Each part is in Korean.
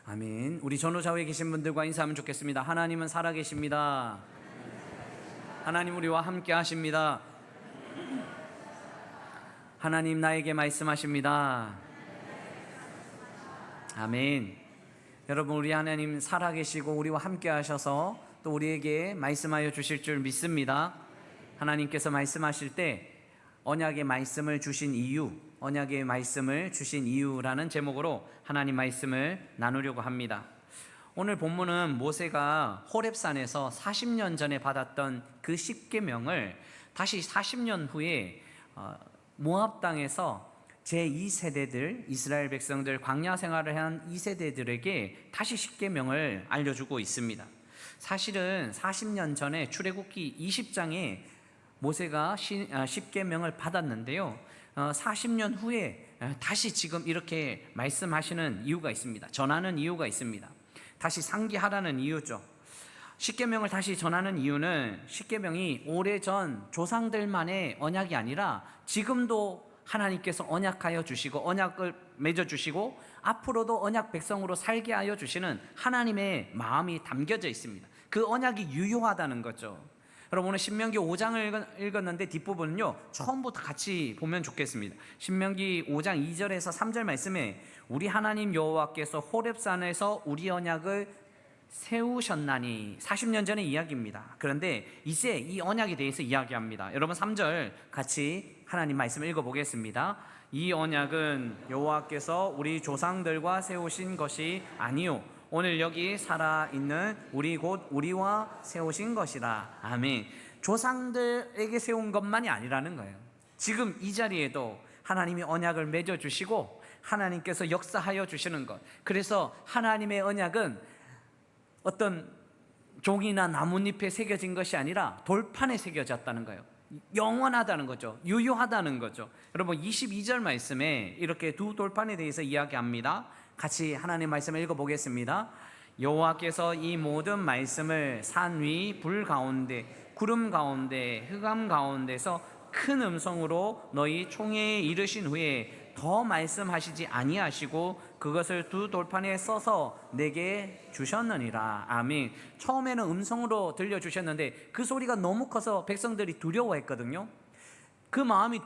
아멘. 우리 전후좌우에 계신 분들과 인사하면 좋겠습니다. 하나님은 살아계십니다. 하나님 우리와 함께 하십니다. 하나님 나에게 말씀하십니다. 아멘. 여러분, 우리 하나님 살아계시고 우리와 함께 하셔서 또 우리에게 말씀하여 주실 줄 믿습니다. 하나님께서 말씀하실 때 언약의 말씀을 주신 이유, 언약의 말씀을 주신 이유라는 제목으로 하나님 말씀을 나누려고 합니다. 오늘 본문은 모세가 호렙산에서 40년 전에 받았던 그 십계명을 다시 40년 후에 모압 땅에서 제2세대들, 이스라엘 백성들, 광야 생활을 한 2세대들에게 다시 십계명을 알려주고 있습니다. 사실은 40년 전에 출애굽기 20장에 모세가 십계명을 받았는데요, 40년 후에 다시 지금 이렇게 말씀하시는 이유가 있습니다. 전하는 이유가 있습니다. 다시 상기하라는 이유죠. 십계명을 다시 전하는 이유는 십계명이 오래전 조상들만의 언약이 아니라 지금도 하나님께서 언약하여 주시고 언약을 맺어주시고 앞으로도 언약 백성으로 살게 하여 주시는 하나님의 마음이 담겨져 있습니다. 그 언약이 유효하다는 거죠. 여러분, 오늘 신명기 5장을 읽었는데 뒷부분은요 처음부터 같이 보면 좋겠습니다. 신명기 5장 2절에서 3절 말씀에 우리 하나님 여호와께서 호렙산에서 우리 언약을 세우셨나니, 40년 전의 이야기입니다. 그런데 이제 이 언약에 대해서 이야기합니다. 여러분, 3절 같이 하나님 말씀을 읽어보겠습니다. 이 언약은 여호와께서 우리 조상들과 세우신 것이 아니요 오늘 여기 살아있는 우리 곧 우리와 세우신 것이라. 아멘. 조상들에게 세운 것만이 아니라는 거예요. 지금 이 자리에도 하나님이 언약을 맺어주시고 하나님께서 역사하여 주시는 것. 그래서 하나님의 언약은 어떤 종이나 나뭇잎에 새겨진 것이 아니라 돌판에 새겨졌다는 거예요. 영원하다는 거죠. 유효하다는 거죠. 여러분, 22절 말씀에 이렇게 두 돌판에 대해서 이야기합니다. 같이 하나님 말씀을 읽어보겠습니다. 여호와께서 이 모든 말씀을 산 위 불 가운데 구름 가운데 흑암 가운데서 큰 음성으로 너희 총회에 이르신 후에 더 말씀하시지 아니하시고 그것을 두 돌판에 써서 내게 주셨느니라. 아멘. 처음에는 음성으로 들려주셨는데 그 소리가 너무 커서 백성들이 두려워했거든요. 그 마음이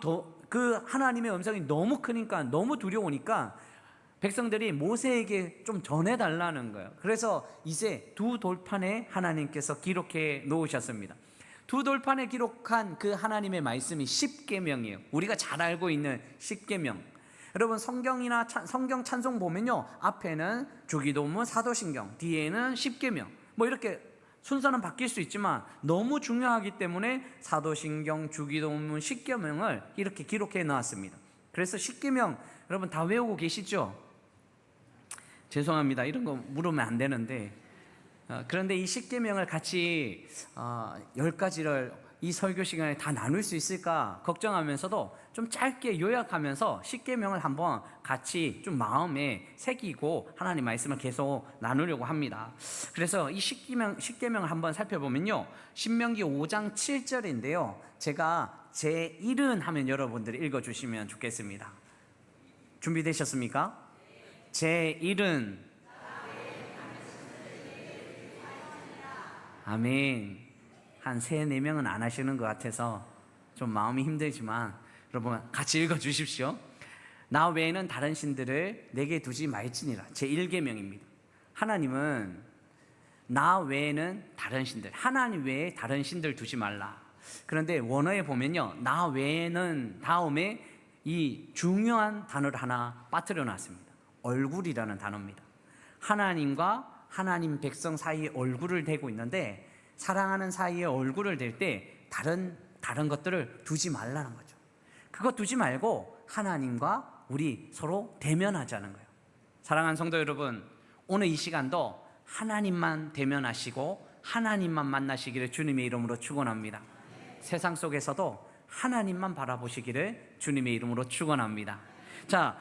그 하나님의 음성이 너무 크니까, 너무 두려우니까 백성들이 모세에게 좀 전해달라는 거예요. 그래서 이제 두 돌판에 하나님께서 기록해 놓으셨습니다. 두 돌판에 기록한 그 하나님의 말씀이 십계명이에요. 우리가 잘 알고 있는 십계명. 여러분, 성경이나 성경 찬송 보면요, 앞에는 주기도문, 사도신경, 뒤에는 십계명, 뭐 이렇게 순서는 바뀔 수 있지만 너무 중요하기 때문에 사도신경, 주기도문, 십계명을 이렇게 기록해 놓았습니다. 그래서 십계명 여러분 다 외우고 계시죠? 죄송합니다. 이런 거 물으면 안 되는데, 그런데 이 십계명을 같이 10가지를 이 설교 시간에 다 나눌 수 있을까 걱정하면서도 좀 짧게 요약하면서 십계명을 한번 같이 좀 마음에 새기고 하나님 말씀을 계속 나누려고 합니다. 그래서 이 십계명을 한번 살펴보면요, 신명기 5장 7절인데요 제가 제1은 하면 여러분들이 읽어주시면 좋겠습니다. 준비되셨습니까? 제1은 아멘. 한 3-4명은 안 하시는 것 같아서 좀 마음이 힘들지만 여러분 같이 읽어주십시오. 나 외에는 다른 신들을 내게 두지 말지니라. 제1계명입니다. 하나님은 나 외에는 다른 신들, 하나님 외에 다른 신들 두지 말라. 그런데 원어에 보면요, 나 외에는 다음에 이 중요한 단어를 하나 빠뜨려 놨습니다. 얼굴이라는 단어입니다. 하나님과 하나님 백성 사이에 얼굴을 대고 있는데, 사랑하는 사이에 얼굴을 댈 때 다른 것들을 두지 말라는 거죠. 그거 두지 말고 하나님과 우리 서로 대면하자는 거예요. 사랑하는 성도 여러분, 오늘 이 시간도 하나님만 대면하시고 하나님만 만나시기를 주님의 이름으로 축원합니다. 세상 속에서도 하나님만 바라보시기를 주님의 이름으로 축원합니다. 자,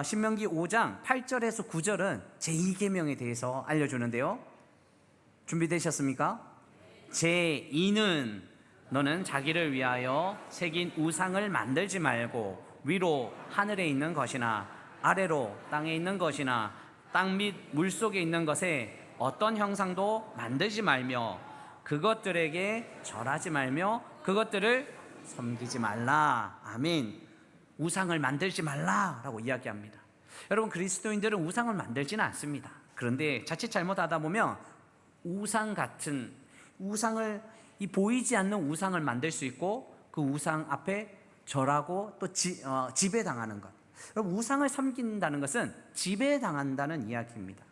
신명기 5장 8절에서 9절은 제2계명에 대해서 알려주는데요, 준비되셨습니까? 제2는 너는 자기를 위하여 새긴 우상을 만들지 말고 위로 하늘에 있는 것이나 아래로 땅에 있는 것이나 땅 및 물 속에 있는 것에 어떤 형상도 만들지 말며 그것들에게 절하지 말며 그것들을 섬기지 말라. 아멘. 우상을 만들지 말라라고 이야기합니다. 여러분, 그리스도인들은 우상을 만들지는 않습니다. 그런데 자칫 잘못하다 보면 우상 같은 우상을 이 보이지 않는 우상을 만들 수 있고 그 우상 앞에 절하고 또 지배당하는 것. 여러분, 우상을 섬긴다는 것은 지배당한다는 이야기입니다.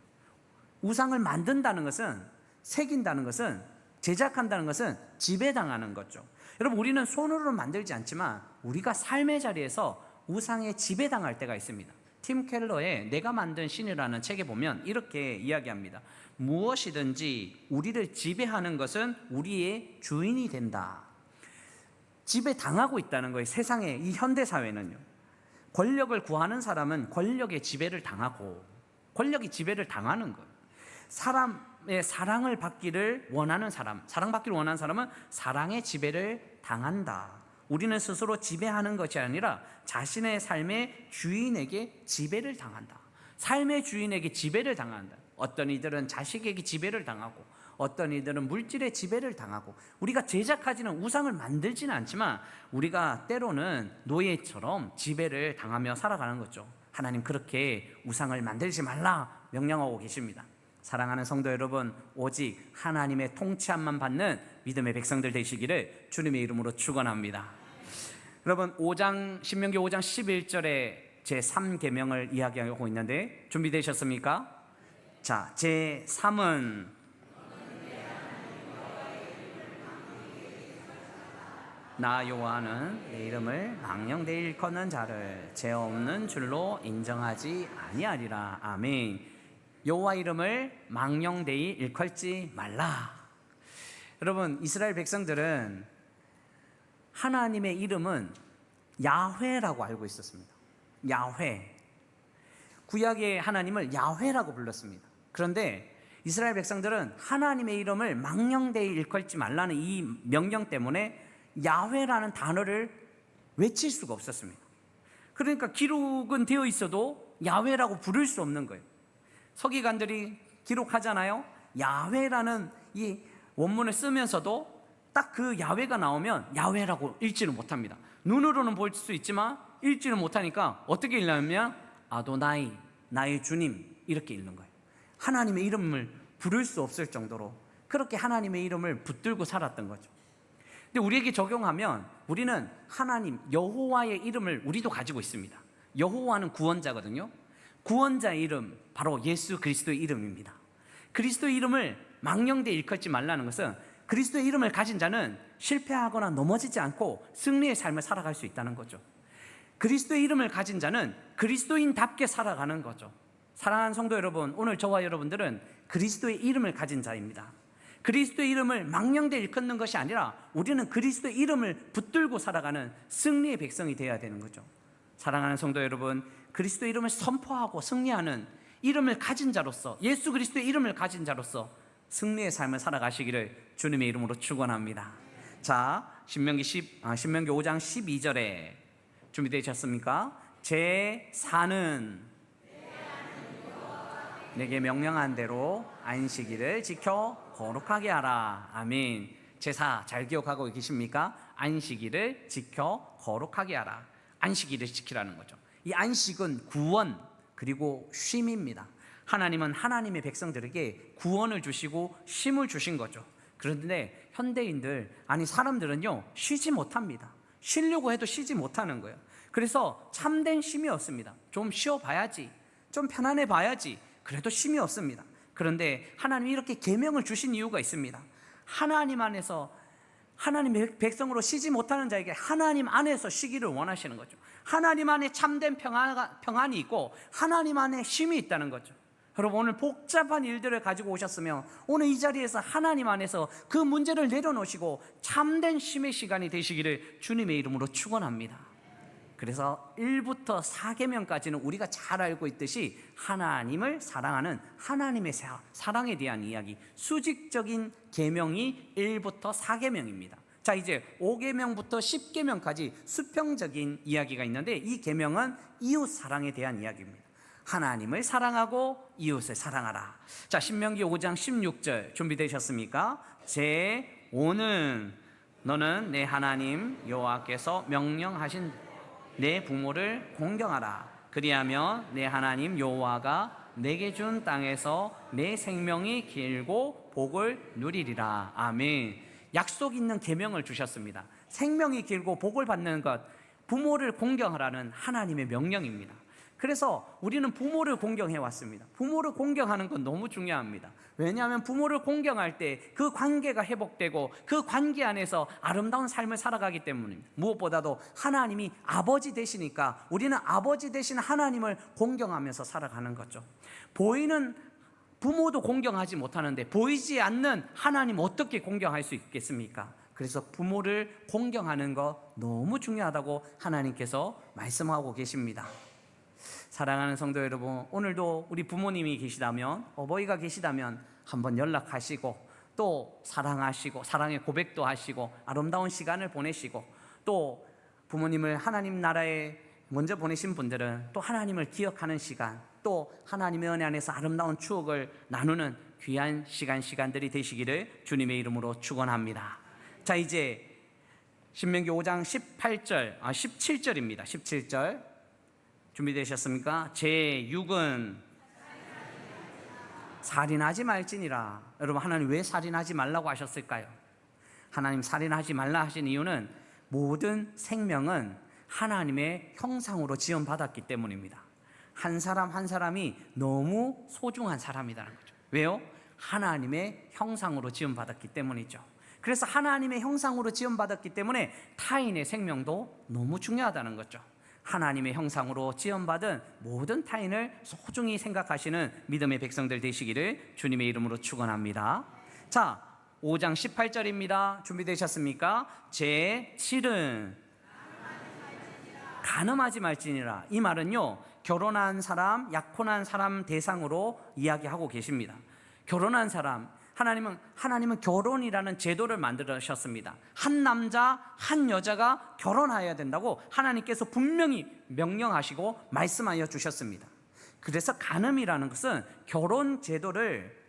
우상을 만든다는 것은, 새긴다는 것은, 제작한다는 것은 지배당하는 거죠. 여러분, 우리는 손으로 만들지 않지만 우리가 삶의 자리에서 우상에 지배당할 때가 있습니다. 팀 켈러의 내가 만든 신이라는 책에 보면 이렇게 이야기합니다. 무엇이든지 우리를 지배하는 것은 우리의 주인이 된다. 지배당하고 있다는 거예요. 세상의 이 현대사회는요. 권력을 구하는 사람은 권력의 지배를 당하고 권력이 지배를 당하는 거예요. 사람의 사랑을 받기를 원하는 사람, 사랑받기를 원하는 사람은 사랑의 지배를 당한다. 우리는 스스로 지배하는 것이 아니라 자신의 삶의 주인에게 지배를 당한다. 삶의 주인에게 지배를 당한다. 어떤 이들은 자식에게 지배를 당하고 어떤 이들은 물질의 지배를 당하고 우리가 제작하지는 우상을 만들지는 않지만 우리가 때로는 노예처럼 지배를 당하며 살아가는 거죠. 하나님 그렇게 우상을 만들지 말라 명령하고 계십니다. 사랑하는 성도 여러분, 오직 하나님의 통치함만 받는 믿음의 백성들 되시기를 주님의 이름으로 축원합니다. 여러분, 신명기 5장 11절에 제3계명을 이야기하고 있는데 준비되셨습니까? 자, 제3은 나 여호와는 내 이름을 망령되이 일컫는 자를 죄 없는 줄로 인정하지 아니하리라. 아멘. 여호와 이름을 망령되이 일컬지 말라. 여러분, 이스라엘 백성들은 하나님의 이름은 야훼라고 알고 있었습니다. 야훼. 구약의 하나님을 야훼라고 불렀습니다. 그런데 이스라엘 백성들은 하나님의 이름을 망령되이 일컬지 말라는 이 명령 때문에 야훼라는 단어를 외칠 수가 없었습니다. 그러니까 기록은 되어 있어도 야훼라고 부를 수 없는 거예요. 서기관들이 기록하잖아요. 야훼라는 이 원문을 쓰면서도 딱 그 야훼가 나오면 야훼라고 읽지는 못합니다. 눈으로는 볼 수 있지만 읽지는 못하니까 어떻게 읽냐면 아도나이, 나의 주님, 이렇게 읽는 거예요. 하나님의 이름을 부를 수 없을 정도로 그렇게 하나님의 이름을 붙들고 살았던 거죠. 근데 우리에게 적용하면 우리는 하나님 여호와의 이름을 우리도 가지고 있습니다. 여호와는 구원자거든요. 구원자의 이름, 바로 예수 그리스도의 이름입니다. 그리스도의 이름을 망령되이 일컫지 말라는 것은 그리스도의 이름을 가진 자는 실패하거나 넘어지지 않고 승리의 삶을 살아갈 수 있다는 거죠. 그리스도의 이름을 가진 자는 그리스도인답게 살아가는 거죠. 사랑하는 성도 여러분, 오늘 저와 여러분들은 그리스도의 이름을 가진 자입니다. 그리스도의 이름을 망령되이 일컫는 것이 아니라 우리는 그리스도의 이름을 붙들고 살아가는 승리의 백성이 되어야 되는 거죠. 사랑하는 성도 여러분, 그리스도의 이름을 선포하고 승리하는 이름을 가진 자로서, 예수 그리스도의 이름을 가진 자로서 승리의 삶을 살아가시기를 주님의 이름으로 축원합니다. 자, 신명기 5장 12절에 준비되셨습니까? 제4는 내게 명령한 대로 안식일을 지켜 거룩하게 하라. 아멘. 제4 잘 기억하고 계십니까? 안식일을 지켜 거룩하게 하라. 안식일을 지키라는 거죠. 이 안식은 구원 그리고 쉼입니다. 하나님은 하나님의 백성들에게 구원을 주시고 쉼을 주신 거죠. 그런데 현대인들, 아니 사람들은요 쉬지 못합니다. 쉬려고 해도 쉬지 못하는 거예요. 그래서 참된 쉼이 없습니다. 좀 쉬어봐야지, 좀 편안해 봐야지, 그래도 쉼이 없습니다. 그런데 하나님이 이렇게 계명을 주신 이유가 있습니다. 하나님 안에서, 하나님의 백성으로 쉬지 못하는 자에게 하나님 안에서 쉬기를 원하시는 거죠. 하나님 안에 참된 평안이 있고 하나님 안에 쉼이 있다는 거죠. 여러분, 오늘 복잡한 일들을 가지고 오셨으면 오늘 이 자리에서 하나님 안에서 그 문제를 내려놓으시고 참된 쉼의 시간이 되시기를 주님의 이름으로 축원합니다. 그래서 1부터 4계명까지는 우리가 잘 알고 있듯이 하나님을 사랑하는 하나님의 사랑에 대한 이야기, 수직적인 계명이 1부터 4계명입니다. 자, 이제 5계명부터 10계명까지 수평적인 이야기가 있는데 이 계명은 이웃 사랑에 대한 이야기입니다. 하나님을 사랑하고 이웃을 사랑하라. 자, 신명기 5장 16절 준비되셨습니까? 제5는 너는 내 하나님 여호와께서 명령하신 내 부모를 공경하라. 그리하면 내 하나님 여호와가 내게 준 땅에서 내 생명이 길고 복을 누리리라. 아멘. 약속 있는 계명을 주셨습니다. 생명이 길고 복을 받는 것, 부모를 공경하라는 하나님의 명령입니다. 그래서 우리는 부모를 공경해 왔습니다. 부모를 공경하는 건 너무 중요합니다. 왜냐하면 부모를 공경할 때 그 관계가 회복되고 그 관계 안에서 아름다운 삶을 살아가기 때문입니다. 무엇보다도 하나님이 아버지 되시니까 우리는 아버지 되신 하나님을 공경하면서 살아가는 거죠. 보이는 부모도 공경하지 못하는데 보이지 않는 하나님 어떻게 공경할 수 있겠습니까? 그래서 부모를 공경하는 거 너무 중요하다고 하나님께서 말씀하고 계십니다. 사랑하는 성도 여러분, 오늘도 우리 부모님이 계시다면, 어버이가 계시다면 한번 연락하시고 또 사랑하시고 사랑의 고백도 하시고 아름다운 시간을 보내시고, 또 부모님을 하나님 나라에 먼저 보내신 분들은 또 하나님을 기억하는 시간, 또 하나님의 은혜 안에서 아름다운 추억을 나누는 귀한 시간들이 되시기를 주님의 이름으로 축원합니다. 자, 이제 신명기 5장 17절입니다. 17절 준비되셨습니까? 제6은 살인하지 말지니라. 여러분, 하나님 왜 살인하지 말라고 하셨을까요? 하나님 살인하지 말라 하신 이유는 모든 생명은 하나님의 형상으로 지음받았기 때문입니다. 한 사람 한 사람이 너무 소중한 사람이라는 거죠. 왜요? 하나님의 형상으로 지음받았기 때문이죠. 그래서 하나님의 형상으로 지음받았기 때문에 타인의 생명도 너무 중요하다는 거죠. 하나님의 형상으로 지음받은 모든 타인을 소중히 생각하시는 믿음의 백성들 되시기를 주님의 이름으로 축원합니다. 자, 5장 18절입니다. 준비되셨습니까? 제7은 간음하지 말지니라. 이 말은요, 결혼한 사람, 약혼한 사람 대상으로 이야기하고 계십니다. 결혼한 사람, 하나님은 결혼이라는 제도를 만들으셨습니다. 한 남자, 한 여자가 결혼해야 된다고 하나님께서 분명히 명령하시고 말씀하여 주셨습니다. 그래서 간음이라는 것은 결혼 제도를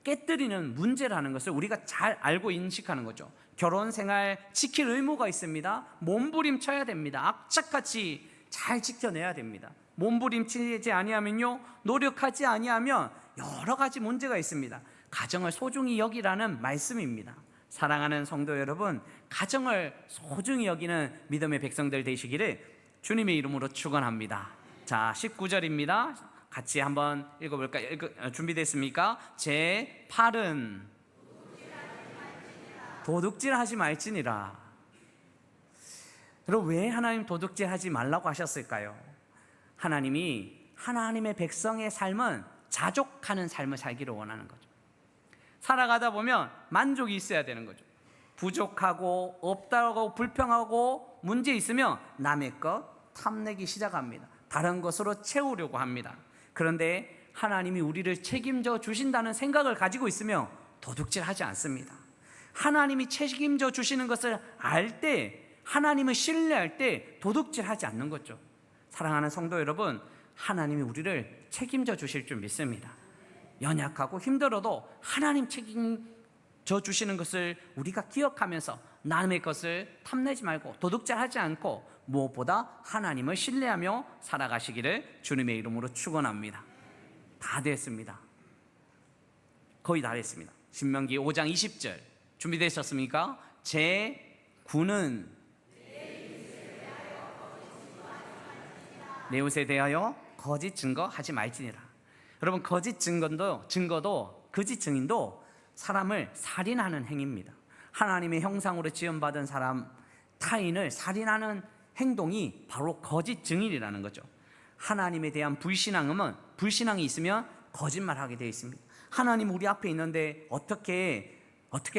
깨뜨리는 문제라는 것을 우리가 잘 알고 인식하는 거죠. 결혼 생활 지킬 의무가 있습니다. 몸부림쳐야 됩니다. 악착같이 잘 지켜내야 됩니다. 몸부림치지 아니하면요, 노력하지 아니하면 여러 가지 문제가 있습니다. 가정을 소중히 여기라는 말씀입니다. 사랑하는 성도 여러분, 가정을 소중히 여기는 믿음의 백성들 되시기를 주님의 이름으로 축원합니다. 자, 19절입니다. 같이 한번 읽어볼까요? 준비됐습니까? 제8은 도둑질하지 말지니라. 여러분, 왜 하나님 도둑질하지 말라고 하셨을까요? 하나님이 하나님의 백성의 삶은 자족하는 삶을 살기를 원하는 거죠. 살아가다 보면 만족이 있어야 되는 거죠. 부족하고 없다고 불평하고 문제 있으면 남의 것 탐내기 시작합니다. 다른 것으로 채우려고 합니다. 그런데 하나님이 우리를 책임져 주신다는 생각을 가지고 있으면 도둑질하지 않습니다. 하나님이 책임져 주시는 것을 알 때, 하나님을 신뢰할 때 도둑질하지 않는 거죠. 사랑하는 성도 여러분, 하나님이 우리를 책임져 주실 줄 믿습니다. 연약하고 힘들어도 하나님 책임져 주시는 것을 우리가 기억하면서 남의 것을 탐내지 말고 도둑질하지 않고 무엇보다 하나님을 신뢰하며 살아가시기를 주님의 이름으로 축원합니다. 다 됐습니다. 거의 다 됐습니다. 신명기 5장 20절 준비되셨습니까? 제9는 내 이웃에 대하여 거짓 증거하지 말지니라. 여러분, 거짓 증거도 거짓 증인도 사람을 살인하는 행위입니다. 하나님의 형상으로 지음받은 사람, 타인을 살인하는 행동이 바로 거짓 증인이라는 거죠. 하나님에 대한 불신앙이 있으면 거짓말하게 되어 있습니다. 하나님 우리 앞에 있는데 어떻게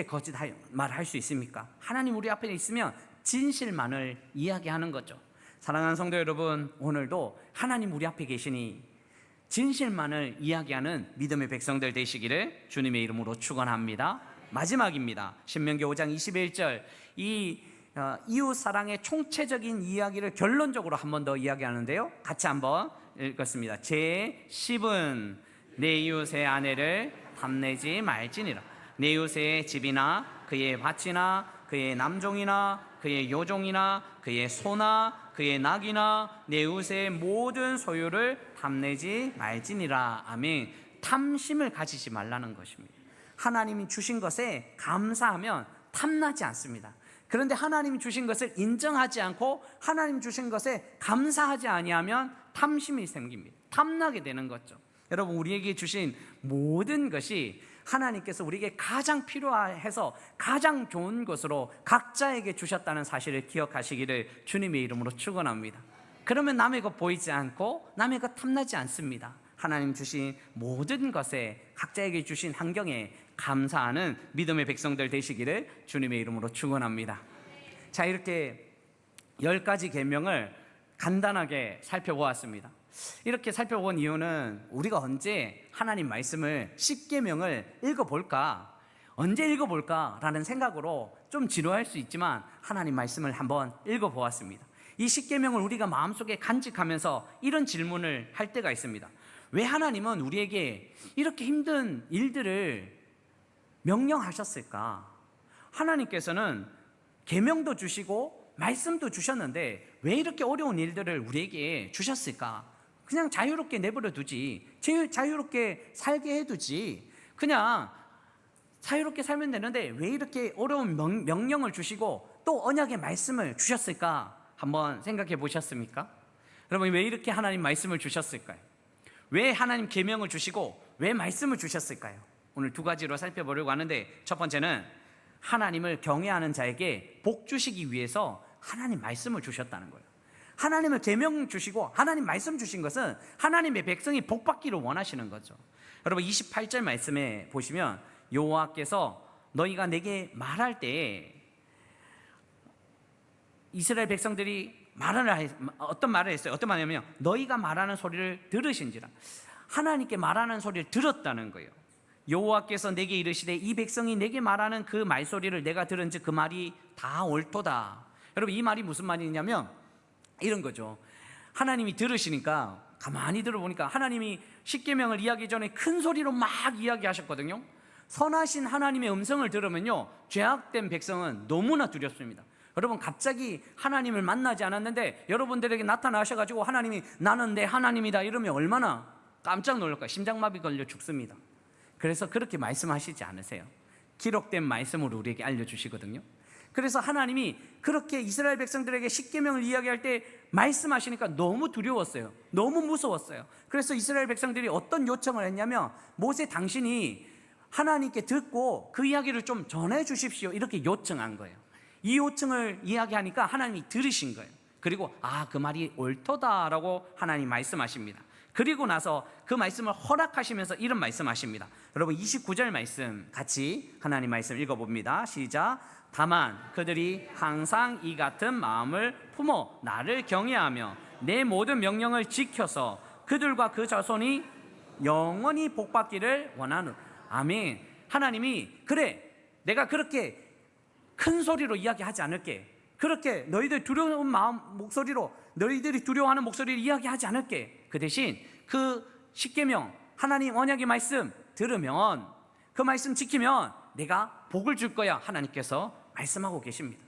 거짓말을 할 수 있습니까? 하나님 우리 앞에 있으면 진실만을 이야기하는 거죠. 사랑하는 성도 여러분, 오늘도 하나님 우리 앞에 계시니 진실만을 이야기하는 믿음의 백성들 되시기를 주님의 이름으로 축원합니다. 마지막입니다. 신명기 5장 21절, 이 이웃 사랑의 총체적인 이야기를 결론적으로 한 번 더 이야기하는데요. 같이 한번 읽겠습니다. 제 10은 내 이웃의 아내를 탐내지 말지니라. 내 이웃의 집이나 그의 밭이나 그의 남종이나 그의 여종이나 그의 소나 그의 낙이나 내 이웃의 모든 소유를 탐내지 말지니라. 아멘. 탐심을 가지지 말라는 것입니다. 하나님이 주신 것에 감사하면 탐나지 않습니다. 그런데 하나님이 주신 것을 인정하지 않고 하나님 주신 것에 감사하지 아니하면 탐심이 생깁니다. 탐나게 되는 거죠. 여러분, 우리에게 주신 모든 것이 하나님께서 우리에게 가장 필요해서 가장 좋은 것으로 각자에게 주셨다는 사실을 기억하시기를 주님의 이름으로 축원합니다. 그러면 남의 것 보이지 않고 남의 것 탐나지 않습니다. 하나님 주신 모든 것에 각자에게 주신 환경에 감사하는 믿음의 백성들 되시기를 주님의 이름으로 축원합니다. 자, 이렇게 10가지 계명을 간단하게 살펴보았습니다. 이렇게 살펴본 이유는 우리가 언제 하나님 말씀을 10계명을 읽어볼까, 언제 읽어볼까라는 생각으로 좀 지루할 수 있지만 하나님 말씀을 한번 읽어보았습니다. 이 10계명을 우리가 마음속에 간직하면서 이런 질문을 할 때가 있습니다. 왜 하나님은 우리에게 이렇게 힘든 일들을 명령하셨을까? 하나님께서는 계명도 주시고 말씀도 주셨는데 왜 이렇게 어려운 일들을 우리에게 주셨을까? 그냥 자유롭게 내버려 두지, 자유롭게 살게 해두지, 그냥 자유롭게 살면 되는데 왜 이렇게 어려운 명령을 주시고 또 언약의 말씀을 주셨을까? 한번 생각해 보셨습니까? 여러분, 왜 이렇게 하나님 말씀을 주셨을까요? 왜 하나님 계명을 주시고 왜 말씀을 주셨을까요? 오늘 두 가지로 살펴보려고 하는데, 첫 번째는 하나님을 경외하는 자에게 복 주시기 위해서 하나님 말씀을 주셨다는 거예요. 하나님을 계명 주시고 하나님 말씀 주신 것은 하나님의 백성이 복 받기를 원하시는 거죠. 여러분, 28절 말씀에 보시면 여호와께서 너희가 내게 말할 때, 이스라엘 백성들이 어떤 말을 했어요? 어떤 말이냐면 너희가 말하는 소리를 들으신지라. 하나님께 말하는 소리를 들었다는 거예요. 여호와께서 내게 이르시되 이 백성이 내게 말하는 그 말소리를 내가 들은즉 그 말이 다 옳도다. 여러분, 이 말이 무슨 말이냐면 이런 거죠. 하나님이 들으시니까 가만히 들어보니까 하나님이 십계명을 이야기 전에 큰 소리로 막 이야기하셨거든요. 선하신 하나님의 음성을 들으면요, 죄악된 백성은 너무나 두렵습니다. 여러분, 갑자기 하나님을 만나지 않았는데 여러분들에게 나타나셔가지고 하나님이 나는 내 하나님이다 이러면 얼마나 깜짝 놀랄까요? 심장마비 걸려 죽습니다. 그래서 그렇게 말씀하시지 않으세요. 기록된 말씀으로 우리에게 알려주시거든요. 그래서 하나님이 그렇게 이스라엘 백성들에게 십계명을 이야기할 때 말씀하시니까 너무 두려웠어요. 너무 무서웠어요. 그래서 이스라엘 백성들이 어떤 요청을 했냐면, 모세 당신이 하나님께 듣고 그 이야기를 좀 전해 주십시오 이렇게 요청한 거예요. 이 요청을 이야기하니까 하나님이 들으신 거예요. 그리고 그 말이 옳도다라고 하나님 말씀하십니다. 그리고 나서 그 말씀을 허락하시면서 이런 말씀하십니다. 여러분, 29절 말씀 같이 하나님 말씀 읽어봅니다. 시작. 다만 그들이 항상 이 같은 마음을 품어 나를 경외하며 내 모든 명령을 지켜서 그들과 그 자손이 영원히 복받기를 원하는. 아멘. 하나님이 그래, 내가 그렇게 큰 소리로 이야기하지 않을게, 그렇게 너희들 두려운 마음 목소리로, 너희들이 두려워하는 목소리를 이야기하지 않을게. 그 대신 그 십계명 하나님 언약의 말씀 들으면, 그 말씀 지키면 내가 복을 줄 거야. 하나님께서 말씀하고 계십니다.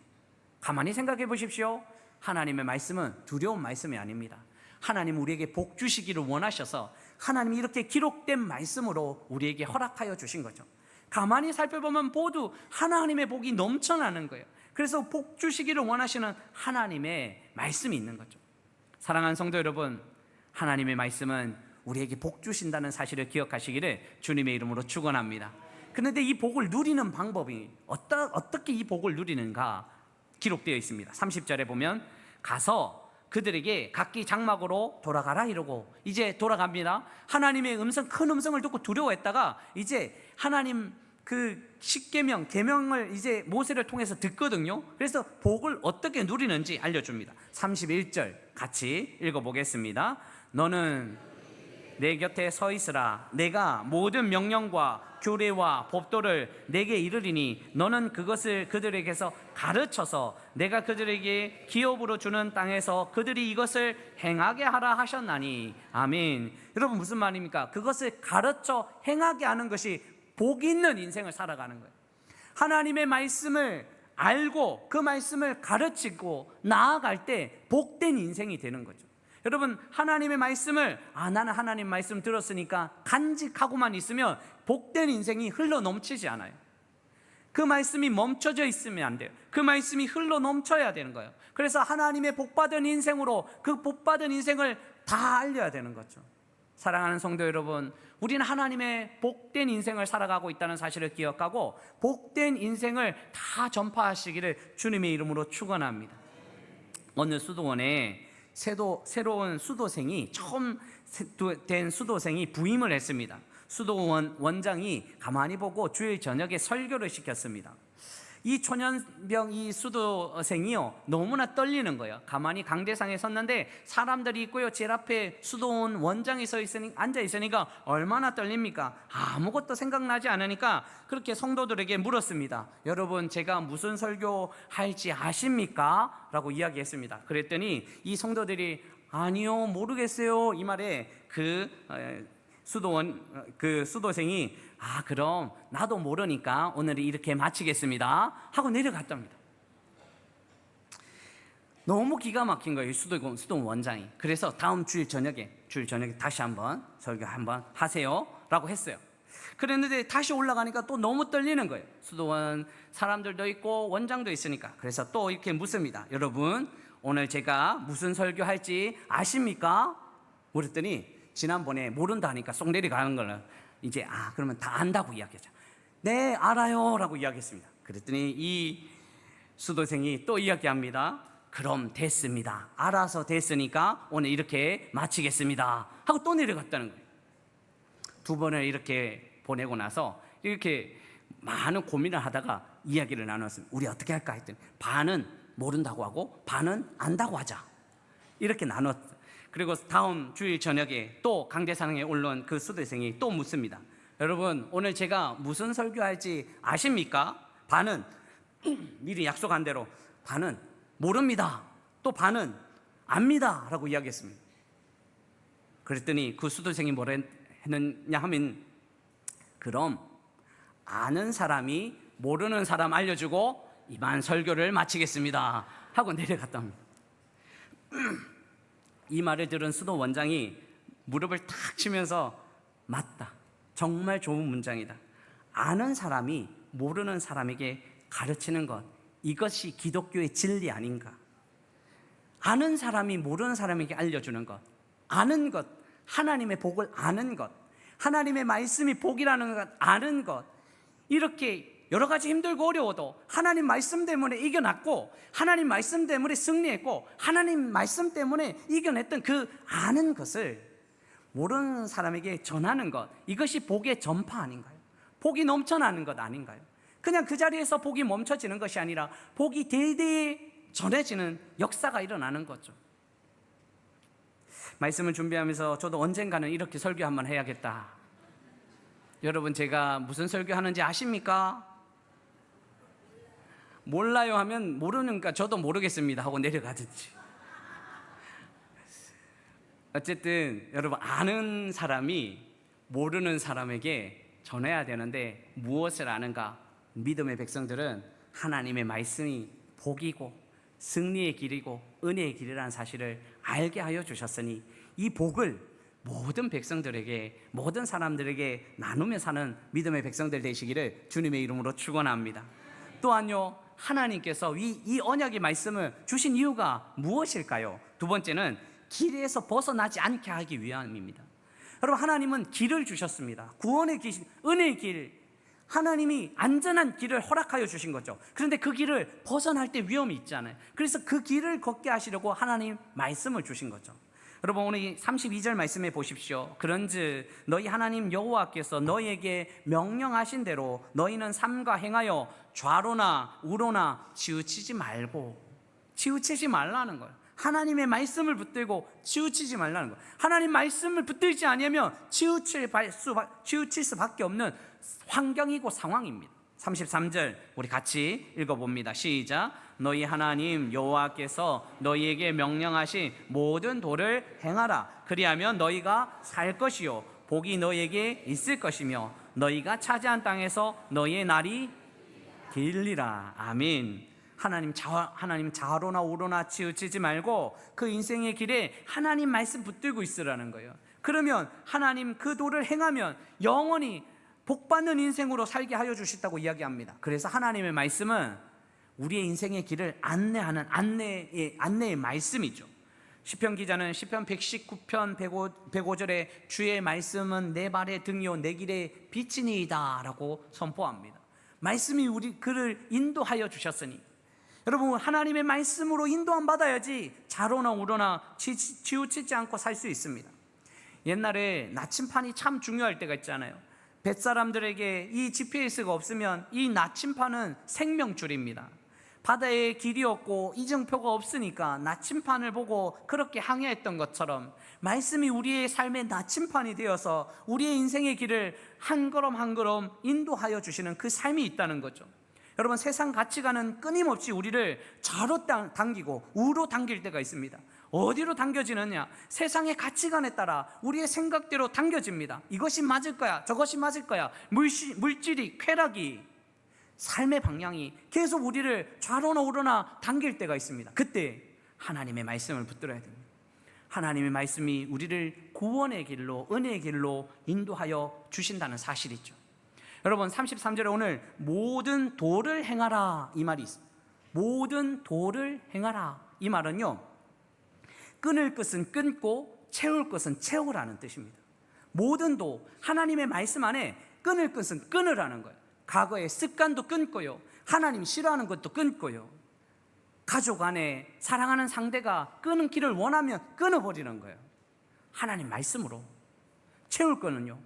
가만히 생각해 보십시오. 하나님의 말씀은 두려운 말씀이 아닙니다. 하나님 우리에게 복 주시기를 원하셔서 하나님이 이렇게 기록된 말씀으로 우리에게 허락하여 주신 거죠. 가만히 살펴보면 모두 하나님의 복이 넘쳐나는 거예요. 그래서 복 주시기를 원하시는 하나님의 말씀이 있는 거죠. 사랑하는 성도 여러분, 하나님의 말씀은 우리에게 복 주신다는 사실을 기억하시기를 주님의 이름으로 축원합니다. 그런데 이 복을 누리는 방법이 어떻게 이 복을 누리는가 기록되어 있습니다. 30절에 보면 가서 그들에게 각기 장막으로 돌아가라 이러고 이제 돌아갑니다. 하나님의 음성, 큰 음성을 듣고 두려워했다가 이제 하나님 그 십계명, 계명을 이제 모세를 통해서 듣거든요. 그래서 복을 어떻게 누리는지 알려줍니다. 31절 같이 읽어보겠습니다. 너는 내 곁에 서 있으라. 내가 모든 명령과 규례와 법도를 내게 이르리니 너는 그것을 그들에게서 가르쳐서 내가 그들에게 기업으로 주는 땅에서 그들이 이것을 행하게 하라 하셨나니. 아멘. 여러분, 무슨 말입니까? 그것을 가르쳐 행하게 하는 것이 복 있는 인생을 살아가는 거예요. 하나님의 말씀을 알고 그 말씀을 가르치고 나아갈 때 복된 인생이 되는 거죠. 여러분, 하나님의 말씀을 나는 하나님 말씀 들었으니까 간직하고만 있으면 복된 인생이 흘러 넘치지 않아요. 그 말씀이 멈춰져 있으면 안 돼요. 그 말씀이 흘러 넘쳐야 되는 거예요. 그래서 하나님의 복받은 인생으로 그 복받은 인생을 다 알려야 되는 거죠. 사랑하는 성도 여러분, 우리는 하나님의 복된 인생을 살아가고 있다는 사실을 기억하고 복된 인생을 다 전파하시기를 주님의 이름으로 축원합니다. 어느 수도원에 새로운 수도생이 처음 된 수도생이 부임을 했습니다. 수도원 원장이 가만히 보고 주일 저녁에 설교를 시켰습니다. 이 초년병 이 수도생이요 너무나 떨리는 거예요. 가만히 강대상에 섰는데 사람들이 있고요, 제일 앞에 수도원 원장이 앉아 있으니까 얼마나 떨립니까? 아무것도 생각나지 않으니까 그렇게 성도들에게 물었습니다. 여러분, 제가 무슨 설교할지 아십니까? 라고 이야기했습니다. 그랬더니 이 성도들이 아니요, 모르겠어요, 이 말에 그 수도생이 그럼 나도 모르니까 오늘 이렇게 마치겠습니다 하고 내려갔답니다. 너무 기가 막힌 거예요, 수도원 원장이. 그래서 다음 주일 저녁에 다시 한번 설교 한번 하세요 라고 했어요. 그랬는데 다시 올라가니까 또 너무 떨리는 거예요. 수도원 사람들도 있고 원장도 있으니까. 그래서 또 이렇게 묻습니다. 여러분, 오늘 제가 무슨 설교할지 아십니까? 물었더니 지난번에 모른다 하니까 쏙 내려가는 거는 이제 그러면 다 안다고 이야기하죠. 네, 알아요 라고 이야기했습니다. 그랬더니 이 수도생이 또 이야기합니다. 그럼 됐습니다. 알아서 됐으니까 오늘 이렇게 마치겠습니다 하고 또 내려갔다는 거예요. 두 번을 이렇게 보내고 나서 이렇게 많은 고민을 하다가 이야기를 나눴습니다. 우리 어떻게 할까 했더니 반은 모른다고 하고 반은 안다고 하자, 이렇게 나눴어요. 그리고 다음 주일 저녁에 또 강대상에 올라온 그 수도생이 또 묻습니다. 여러분, 오늘 제가 무슨 설교할지 아십니까? 반은 미리 약속한 대로 반은 모릅니다, 또 반은 압니다 라고 이야기했습니다. 그랬더니 그 수도생이 뭐라 했느냐 하면, 그럼 아는 사람이 모르는 사람 알려주고 이만 설교를 마치겠습니다 하고 내려갔다 합니다. 이 말을 들은 수도 원장이 무릎을 탁 치면서 맞다, 정말 좋은 문장이다. 아는 사람이 모르는 사람에게 가르치는 것, 이것이 기독교의 진리 아닌가. 아는 사람이 모르는 사람에게 알려주는 것, 아는 것, 하나님의 복을 아는 것, 하나님의 말씀이 복이라는 것 아는 것, 이렇게 여러 가지 힘들고 어려워도 하나님 말씀 때문에 이겨났고 하나님 말씀 때문에 승리했고 하나님 말씀 때문에 이겨냈던 그 아는 것을 모르는 사람에게 전하는 것, 이것이 복의 전파 아닌가요? 복이 넘쳐나는 것 아닌가요? 그냥 그 자리에서 복이 멈춰지는 것이 아니라 복이 대대에 전해지는 역사가 일어나는 거죠. 말씀을 준비하면서 저도 언젠가는 이렇게 설교 한번 해야겠다. 여러분, 제가 무슨 설교하는지 아십니까? 몰라요 하면 모르니까 저도 모르겠습니다 하고 내려가든지. 어쨌든 여러분, 아는 사람이 모르는 사람에게 전해야 되는데 무엇을 아는가? 믿음의 백성들은 하나님의 말씀이 복이고 승리의 길이고 은혜의 길이라는 사실을 알게 하여 주셨으니 이 복을 모든 백성들에게, 모든 사람들에게 나누며 사는 믿음의 백성들 되시기를 주님의 이름으로 축원합니다. 또한요, 하나님께서 이 언약의 말씀을 주신 이유가 무엇일까요? 두 번째는 길에서 벗어나지 않게 하기 위함입니다. 여러분, 하나님은 길을 주셨습니다. 구원의 길, 은혜의 길, 하나님이 안전한 길을 허락하여 주신 거죠. 그런데 그 길을 벗어날 때 위험이 있잖아요. 그래서 그 길을 걷게 하시려고 하나님 말씀을 주신 거죠. 여러분, 오늘 32절 말씀해 보십시오. 그런즉 너희 하나님 여호와께서 너희에게 명령하신 대로 너희는 삼가 행하여 좌로나 우로나 치우치지 말라는 거예요. 하나님의 말씀을 붙들고 치우치지 말라는 거예요. 하나님 말씀을 붙들지 않으면 치우칠 수밖에 없는 환경이고 상황입니다. 33절 우리 같이 읽어봅니다. 시작. 너희 하나님 여호와께서 너희에게 명령하신 모든 도를 행하라. 그리하면 너희가 살 것이요 복이 너희에게 있을 것이며 너희가 차지한 땅에서 너희의 날이 길리라. 아멘. 하나님 좌로나 우로나 치우치지 말고 그 인생의 길에 하나님 말씀 붙들고 있으라는 거예요. 그러면 하나님 그 도를 행하면 영원히 복받는 인생으로 살게 하여 주시다고 이야기합니다. 그래서 하나님의 말씀은 우리의 인생의 길을 안내하는 안내의 말씀이죠. 시편 기자는 시편 119편 105절에 주의 말씀은 내 발의 등이요 내 길의 빛이니이다 라고 선포합니다. 말씀이 우리 그를 인도하여 주셨으니 여러분 하나님의 말씀으로 인도함 받아야지 좌로나 우로나 치우치지 않고 살 수 있습니다. 옛날에 나침판이 참 중요할 때가 있잖아요. 뱃사람들에게 이 GPS가 없으면 이 나침판은 생명줄입니다. 바다에 길이 없고 이정표가 없으니까 나침판을 보고 그렇게 항해했던 것처럼 말씀이 우리의 삶의 나침판이 되어서 우리의 인생의 길을 한 걸음 한 걸음 인도하여 주시는 그 삶이 있다는 거죠. 여러분 세상 가치관은 끊임없이 우리를 좌로 당기고 우로 당길 때가 있습니다. 어디로 당겨지느냐? 세상의 가치관에 따라 우리의 생각대로 당겨집니다. 이것이 맞을 거야, 저것이 맞을 거야. 물질이, 쾌락이, 삶의 방향이 계속 우리를 좌로나 우로나 당길 때가 있습니다. 그때 하나님의 말씀을 붙들어야 됩니다. 하나님의 말씀이 우리를 구원의 길로, 은혜의 길로 인도하여 주신다는 사실이죠. 여러분 33절에 오늘 모든 도를 행하라 이 말이 있습니다. 모든 도를 행하라 이 말은요, 끊을 것은 끊고 채울 것은 채우라는 뜻입니다. 모든 도, 하나님의 말씀 안에 끊을 것은 끊으라는 거예요. 과거의 습관도 끊고요, 하나님 싫어하는 것도 끊고요, 가족 안에 사랑하는 상대가 끊은 길을 원하면 끊어버리는 거예요. 하나님 말씀으로. 채울 거는요,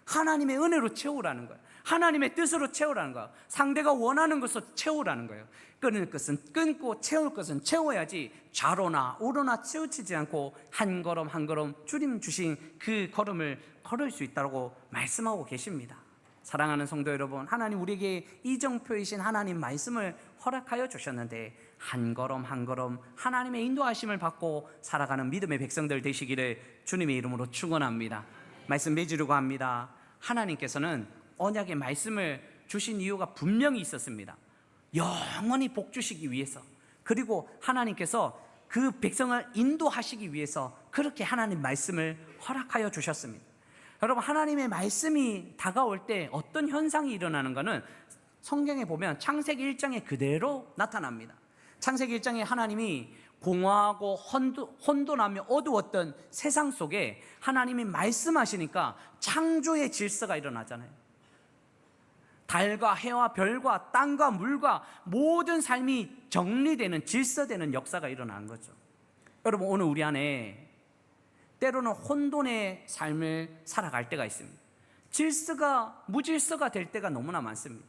하나님의 은혜로 채우라는 거예요. 하나님의 뜻으로 채우라는 거예요. 상대가 원하는 것으로 채우라는 거예요. 끊을 것은 끊고 채울 것은 채워야지 좌로나 우로나 치우치지 않고 한 걸음 한 걸음 주님 주신 그 걸음을 걸을 수 있다고 말씀하고 계십니다. 사랑하는 성도 여러분, 하나님 우리에게 이정표이신 하나님 말씀을 허락하여 주셨는데 한 걸음 한 걸음 하나님의 인도하심을 받고 살아가는 믿음의 백성들 되시기를 주님의 이름으로 축원합니다. 말씀 맺으려고 합니다. 하나님께서는 언약의 말씀을 주신 이유가 분명히 있었습니다. 영원히 복 주시기 위해서, 그리고 하나님께서 그 백성을 인도하시기 위해서 그렇게 하나님 말씀을 허락하여 주셨습니다. 여러분 하나님의 말씀이 다가올 때 어떤 현상이 일어나는가는 성경에 보면 창세기 1장에 그대로 나타납니다. 창세기 1장에 하나님이 공허하고 혼돈하며 어두웠던 세상 속에 하나님이 말씀하시니까 창조의 질서가 일어나잖아요. 달과 해와 별과 땅과 물과 모든 삶이 정리되는, 질서되는 역사가 일어나는 거죠. 여러분 오늘 우리 안에 때로는 혼돈의 삶을 살아갈 때가 있습니다. 질서가 무질서가 될 때가 너무나 많습니다.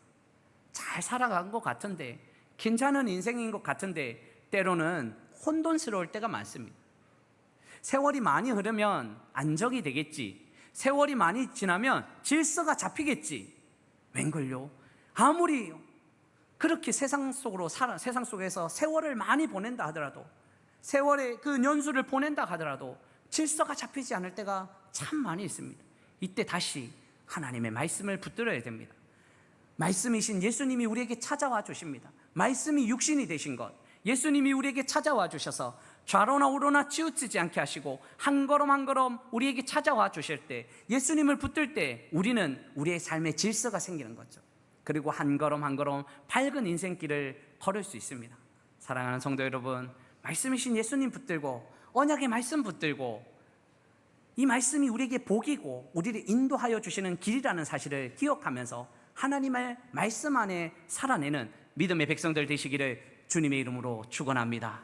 잘 살아간 것 같은데, 괜찮은 인생인 것 같은데 때로는 혼돈스러울 때가 많습니다. 세월이 많이 흐르면 안정이 되겠지, 세월이 많이 지나면 질서가 잡히겠지. 웬걸요? 아무리 그렇게 세상 속에서 세월을 많이 보낸다 하더라도, 세월의 그 연수를 보낸다 하더라도 질서가 잡히지 않을 때가 참 많이 있습니다. 이때 다시 하나님의 말씀을 붙들어야 됩니다. 말씀이신 예수님이 우리에게 찾아와 주십니다. 말씀이 육신이 되신 것, 예수님이 우리에게 찾아와 주셔서 좌로나 우로나 치우치지 않게 하시고 한 걸음 한 걸음 우리에게 찾아와 주실 때, 예수님을 붙들 때 우리는 우리의 삶의 질서가 생기는 거죠. 그리고 한 걸음 한 걸음 밝은 인생길을 걸을 수 있습니다. 사랑하는 성도 여러분, 말씀이신 예수님 붙들고 언약의 말씀 붙들고 이 말씀이 우리에게 복이고 우리를 인도하여 주시는 길이라는 사실을 기억하면서 하나님의 말씀 안에 살아내는 믿음의 백성들 되시기를 주님의 이름으로 축원합니다.